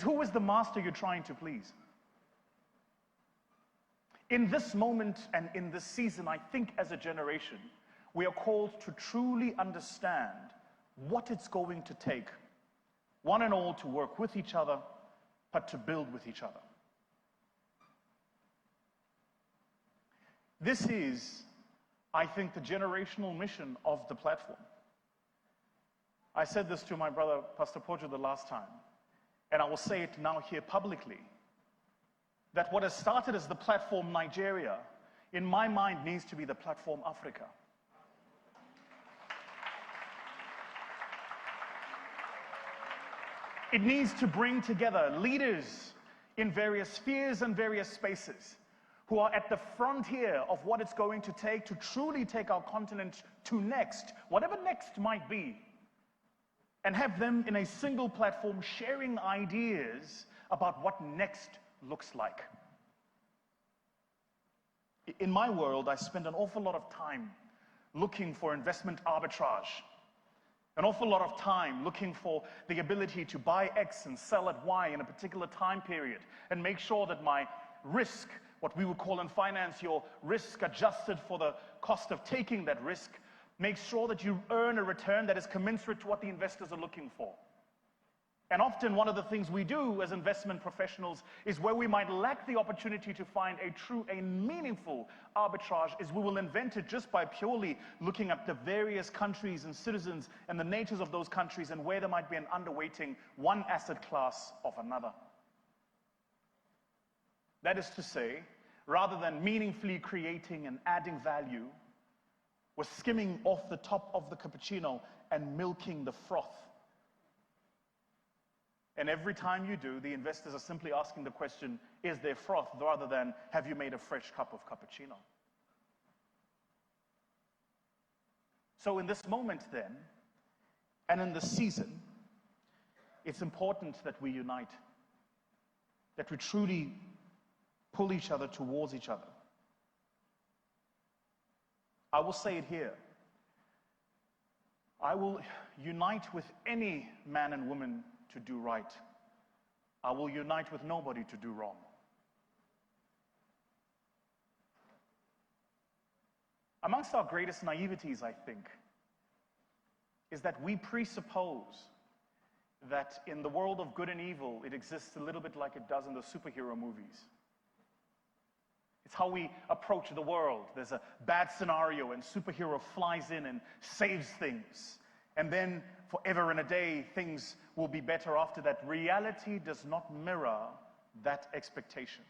who is the master you're trying to please? In this moment and in this season, I think as a generation, we are called to truly understand what it's going to take, one and all, to work with each other, but to build with each other. This is, I think, the generational mission of the platform. I said this to my brother, Pastor Pojo, the last time, and I will say it now here publicly, that what has started as the platform Nigeria, in my mind, needs to be the platform Africa. It needs to bring together leaders in various spheres and various spaces who are at the frontier of what it's going to take to truly take our continent to next, whatever next might be, and have them in a single platform sharing ideas about what next looks like. In my world, I spend an awful lot of time looking for investment arbitrage, an awful lot of time looking for the ability to buy X and sell at Y in a particular time period, and make sure that my risk, what we would call in finance your risk adjusted for the cost of taking that risk, make sure that you earn a return that is commensurate to what the investors are looking for. And often one of the things we do as investment professionals is where we might lack the opportunity to find a meaningful arbitrage, is we will invent it just by purely looking at the various countries and citizens and the natures of those countries and where there might be an underweighting one asset class of another. That is to say, rather than meaningfully creating and adding value, we're skimming off the top of the cappuccino and milking the froth. And every time you do, the investors are simply asking the question, is there froth, rather than, have you made a fresh cup of cappuccino? So in this moment then, and in this season, it's important that we unite, that we truly pull each other towards each other. I will say it here. I will unite with any man and woman to do right. I will unite with nobody to do wrong. Amongst our greatest naiveties, I think, is that we presuppose that in the world of good and evil, it exists a little bit like it does in the superhero movies. It's how we approach the world. There's a bad scenario and superhero flies in and saves things. And then forever and a day, things will be better after that. Reality does not mirror that expectation.